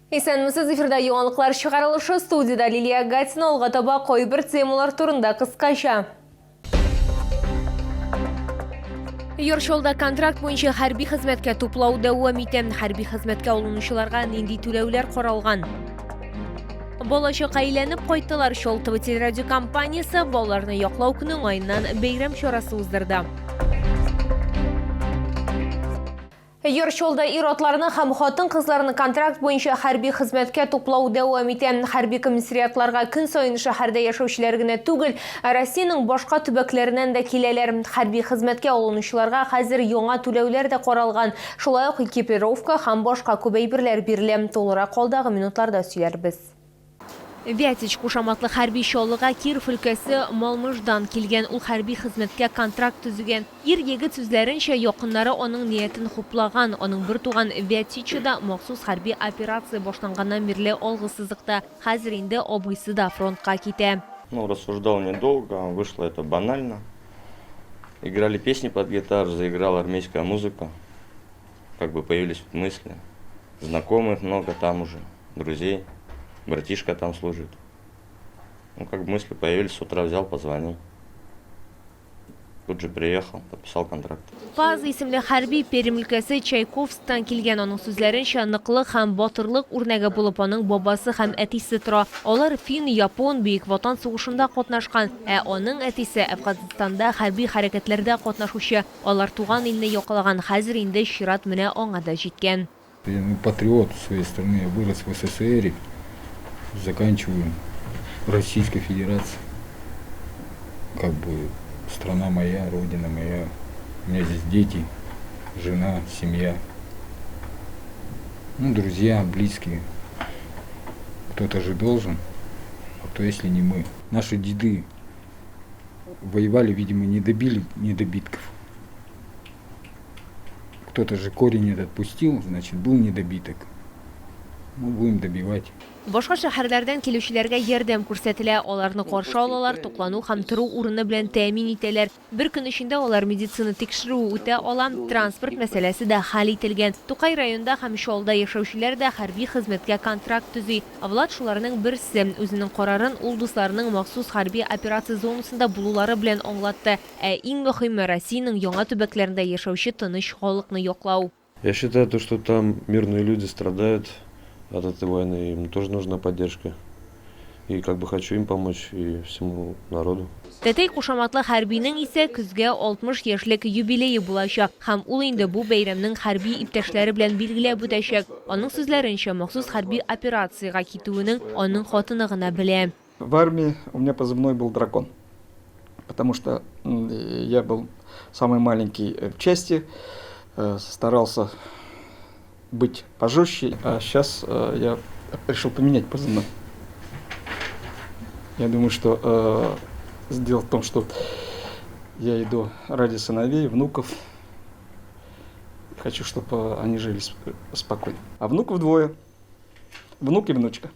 Исәнмесез, эфирда яңалыклар чыгарылышы, студияда Лилия Гатина, алга таба кайбер темалар турында кыскача. Йоршолда контракт буенча хәрби хезмәткә туплау дәвам итә. Хәрби хезмәткә алынучыларга нинди түләүләр каралган? Балачак әйләнеп кайттылар. Шол ТВ телерадио компаниясе балаларны яклау көне уңайыннан бәйрәм чарасы уздырды. Йоршолда ир-атларны һәм хатын-кызларны контракт буенча хәрби хезмәткә туплау дәвам итә. Хәрби комиссариатларга көн саен шәһәрдә яшәүчеләр генә түгел, Россиянең башка төбәкләреннән дә киләләр. Хәрби хезмәткә алынучыларга хәзер яңа түләүләр дә каралган. Шулай ук экипировка һәм башка күп әйберләр бирелә. Толырак калдагы минутларда сөйләрбез. Вятич кушаматлы хәрби чаллыга Киров өлкәсе Малмыждан килгән, ул хәрби хезмәткә контракт төзегән. Ир-егет сүзләренчә, якыннары аның ниятен хуплаган. Аның бер туган Вятичда махсус хәрби операция башланганнан бирле алгысызлыкта. Хәзер инде абыйсы да фронтка китә. Рассуждал недолго, вышло это банально. Играли песни под гитару, заиграла армейская музыка. Как бы появились мысли. Знакомых много там уже, друзей. Братишка там служит. Как бы мысли появились, с утра взял, позвонил. Тут же приехал, подписал контракт. Паз исемле хәрби Пермь өлкәсе Чайковскийдан килгән, аның сүзләренчә, ныклык һәм батырлык үрнәге булып аның бабасы һәм әтисе тора. Алар фин-япон Бөек Ватан сугышында катнашкан, аның әтисе Әфганстанда хәрби хәрәкәтләрдә катнашучы. Алар туган илне яклаган, хәзер инде чират менә аңа да җиткән. Я патриот своей страны, я вырос в СССР. Заканчиваю Российской Федерации. Как бы страна моя, родина моя. У меня здесь дети, жена, семья. Друзья, близкие. Кто-то же должен, а кто если не мы. Наши деды воевали, видимо, не добили недобитков. Кто-то же корень этот пустил, значит, был недобиток. Мы будем добивать. Башка шәһәрләрдән килүчеләргә ярдәм күрсәтелә, аларны каршы алалар, туклану һәм тору урыны белән тәэмин итәләр. Бер көн эчендә алар медицина тикшерүе үтә ала, транспорт мәсьәләсе дә хәл ителгән. Тукай районында һәм Шолда яшәүчеләр дә хәрби хезмәткә контракт төзи. Влад шуларның берсе, үзенең карарын ул дусларының махсус хәрби операция зонасында булулары белән аңлатты. Иң мөһиме Россиянең яңа төбәкләрендә яшәүче тыныч халыкны яклау. Я считаю, что там мирные люди страдают от этой войны, им тоже нужна поддержка. И как бы хочу им помочь и всему народу. Тәтей кушаматлы хәрбинең исә көзгә 60 яшьлек юбилее булачак. Һәм ул инде бу бәйрәмнең хәрби иптәшләре белән билгеләп үтәчәк. Аның сүзләренчә, махсус хәрби операциягә китүенең аның хатыны гына белә. В армии у меня позывной был «Дракон», потому что я был самый маленький в части, старался быть пожестче, а сейчас я решил поменять позывной. Я думаю, что дело в том, что я иду ради сыновей, внуков. Хочу, чтобы они жили спокойно. А внуков двое. Внук и внучка.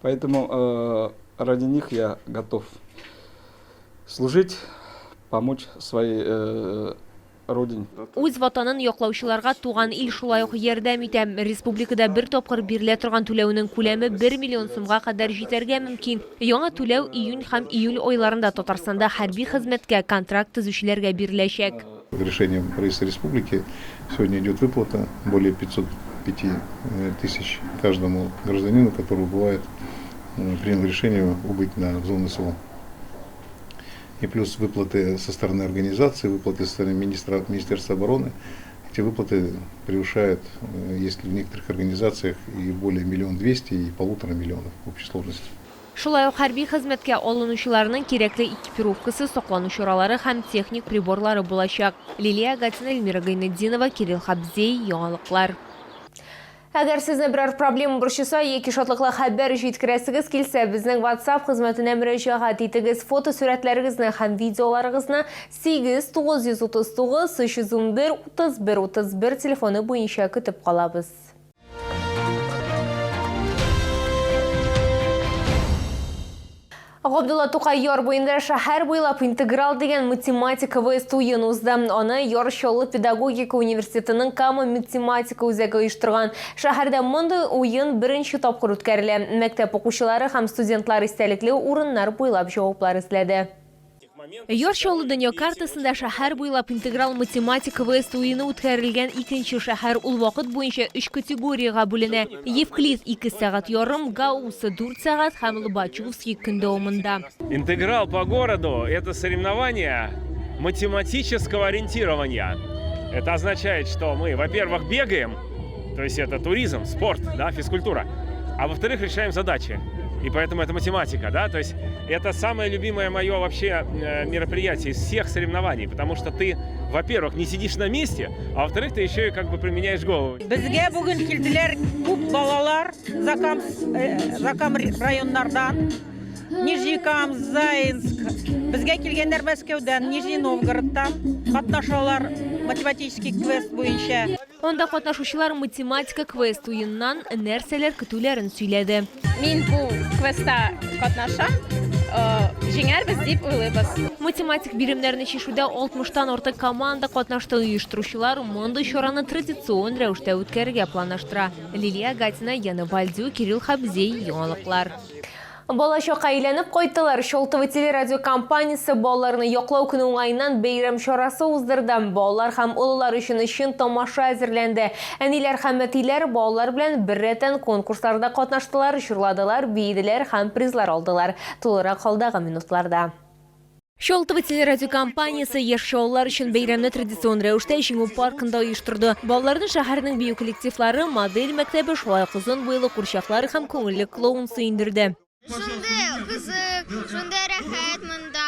Поэтому ради них я готов служить, помочь своей родине. Үз ватанын яклаучыларга туган ил шулай ук ярдәм итә. Республикада бер тапкыр бирелә торган түләүнең күләме 1 миллион сумга кадәр җитәргә мөмкин. Яңа түләү июнь һәм июль айларында Татарстанда хәрби хезмәткә контракт төзүчеләргә биреләчәк. Решением правительства республики сегодня идет выплата более 505 тысяч каждому гражданину, который бывает принял решение убыть на зону СВО. И плюс выплаты со стороны организации, выплаты со стороны Министерства обороны. Эти выплаты превышают, если в некоторых организациях, и более 1 200 000 и 1,5 миллиона в общей сложности. Шулай ук хәрби хезмәткә алынучыларның кирәкле экипировкасы, саклану чаралары һәм техник приборлары булачак. Лилия Гатина, Эльмира Гайнетдинова, Кирилл Хабзей, яңалыклар. Әгәр сезне берәр проблема борчыса, яки шатлыклы хәбәр җиткерәсегез килсә, безнең WhatsApp хезмәтенә мөрәҗәгать итегез. Фото сурәтләрегезне һәм видеоларыгызны 8939 311 31 31 телефоны буенча көтеп калабыз. Габдулла Тукай яр буенда шәһәр буйлап интеграл деген математика вест уен узды. Аны Яр Чаллы педагогика университетының кама математика үзәге оештырган. Шәһәрдә мондый уен беренче тапкыр үткәрелә. Мәктәп укучылары һәм студентлар истәлекле урыннар буйлап җаваплар эзләде. Яр Чаллы дөнья картасында шәһәр буйлап интеграл математика вест уены үткәрелгән икенче шәһәр ул вакыт буенча 3 категориягә бүленә. Евклид 2 сәгать ярым, Гаусс 4 сәгать һәм Лобачевский көн дәвамында. Интеграл по городу – это соревнование математического ориентирования. Это означает, что мы, во-первых, бегаем, то есть это туризм, спорт, да, физкультура, а во-вторых, решаем задачи. И поэтому это математика, да, то есть это самое любимое мое вообще мероприятие из всех соревнований, потому что ты, во-первых, не сидишь на месте, а во-вторых, ты еще и как бы применяешь голову. Безгә бүген килделәр күп балалар Закам районнардан, Нижнекам, Заинск. Безгә килгәннәр Мәскәүдән, Нижний Новгородтан катнашалар математический квест буенча. Онда катнашучылар математика квест уеннан нәрсәләр көтүләрен сөйләде. Мин бу квестта катнашам, җиңәрбез дип уйлыйбыз. Математик биремнәрне чишүдә 60-тан артык команда катнашты. Оештыручылар мондый чараны традицион рәвештә үткәрергә планлаштыра. Лилия Гатина, Яна Вальдю, Кирилл Хабзей, яңалыклар. Балачакка әйләнеп кайттылар. Шолтовы телерадиокомпаниясе балаларны яклау көне уңайыннан бәйрәм чарасы уздырды. Балалар һәм олылар өчен тамаша әзерләнде. Әниләр һәм әтиләр балалар белән беррәттән конкурсларда катнаштылар, җырладылар, бейделәр һәм призлар алдылар. Тулырак алдагы минутларда. Шолтовы телерадиокомпаниясе яшь балалар өчен бәйрәмне традицион рәвештә җиңү паркында оештырды. Балаларны шәһәрнең бию коллективлары, модель мәктәбе, шулай ук озын буйлы курчаклар һәм күңелле клоун сөендерде. Шундай кызык, шундай рәхәт монда,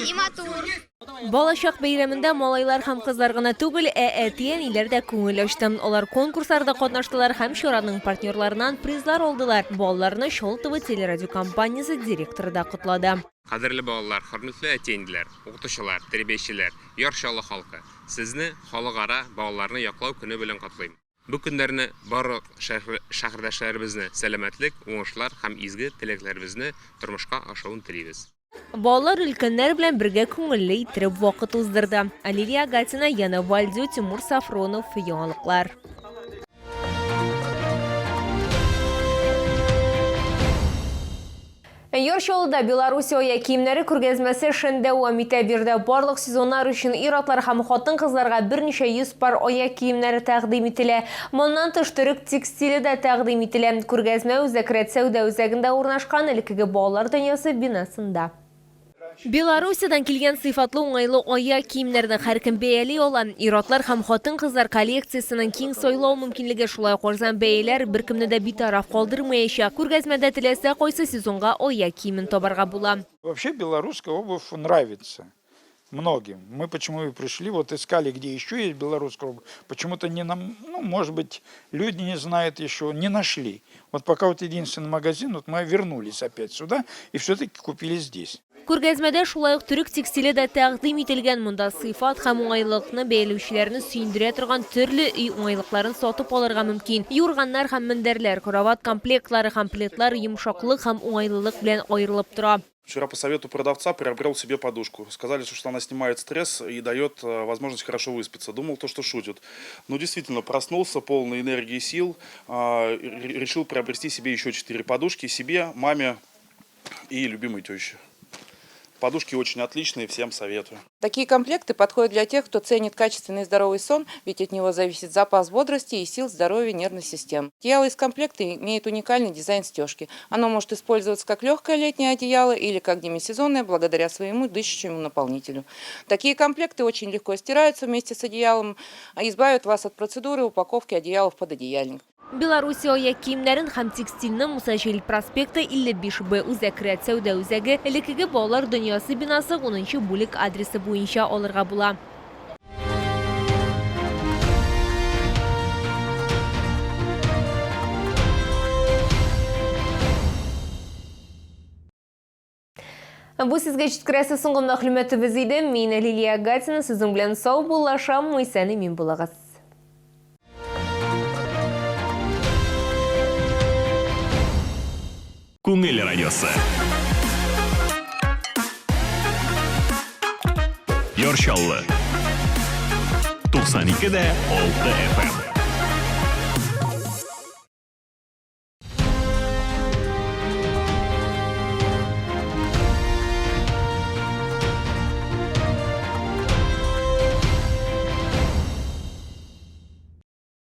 иматур. Балачак бәйрәмендә малайлар һәм кызлар гына түгел, әти-әниләр дә күңел ачты. Алар конкурсларда катнаштылар һәм чараның партнерларыннан призлар алдылар. Балаларны Шолтовы телерадиокомпаниясе директоры да котлады. Кадерле балалар, хөрмәтле әти-әниләр, укытучылар, тәрбиячеләр, Яр Чаллы халкы, сезне халыкара балаларны яклау көне белән котлыйм. Бу көннәрне барлык шәһәрдәшләребезне сәламәтлек, уңышлар һәм изге теләкләребезне тормышка ашыруын телибез. Балалар өлкәннәр белән бергә күңелле иттереп вакыт уздырды. Лилия Гатина, Яна Вальдю, Тимур Сафронов, яңалыклар. Яр Чаллыда Белоруссия киемнәре күргәзмәсе шәндә дәвам итә. Бирдә барлык сезоннар өчен ир-атлар һәм хатын-кызларга берничә 100 пар аяк киемнәре тәкъдим ителә. Моннан тыш төрек текстиле дә тәкъдим ителә. Күргәзмә Үзәк сәүдә үзәгендә урнашкан элеккеге балалар дөньясы бинасында. Белоруссиядан килгән сыйфатлы уңайлы аяк киемнәрне һәркем бәяли ала. Ир-атлар һәм хатын-кызлар коллекциясының киң сайлау мөмкинлеге, шулай ук арзан бәяләр беркемне дә битараф калдырмаячак. Күргәзмәдә теләсә кайсы сезонга аяк киемен табарга була. Вообще белорусская обувь нравится многим. Мы почему и пришли, вот искали, где еще есть белорусская обувь. Почему-то не нам, может быть, люди не знают еще, не нашли. Вот пока вот единственный магазин, вот мы вернулись опять сюда и все-таки купили здесь. Күргәзмәдә шулай ук төрек текстиле дә тәкъдим ителгән. Монда сыйфат һәм уңайлыкны бәялүчеләрне сөендерә торган төрле үй уңайлыкларын сатып алырга мөмкин. Юрганнар һәм мендәрләр, кровать комплектлары һәм плетлар йомшаклык һәм уңайлылык белән аерылып тора. Вчера по совету продавца приобрел себе подушку. Сказали, что она снимает стресс и дает возможность хорошо выспаться. Думал, что шутят. Но действительно проснулся, полный энергии и сил. Решил приобрести себе еще 4 подушки. Себе, маме и любимой теще. Подушки очень отличные, всем советую. Такие комплекты подходят для тех, кто ценит качественный и здоровый сон, ведь от него зависит запас бодрости и сил здоровья нервной системы. Одеяло из комплекта имеет уникальный дизайн стежки. Оно может использоваться как легкое летнее одеяло или как демисезонное, благодаря своему дышащему наполнителю. Такие комплекты очень легко стираются вместе с одеялом, а избавят вас от процедуры упаковки одеялов под одеяльник. Белоруссия аяк киемнәрен һәм текстильне Мусачил проспекты 55Б Үзәк сәүдә үзәге элеккеге балалар дөньясы бинасы 10-нчы бүлек адресы буенча алырга була. Бу сезгә җиткерәсе соңгы мәгълүматыбыз иде. Мин Лилия Гатина, сезнең белән сау булашам, исән мин булагыз. Күңел радиосы. Чорчаллы. 92.6 FM.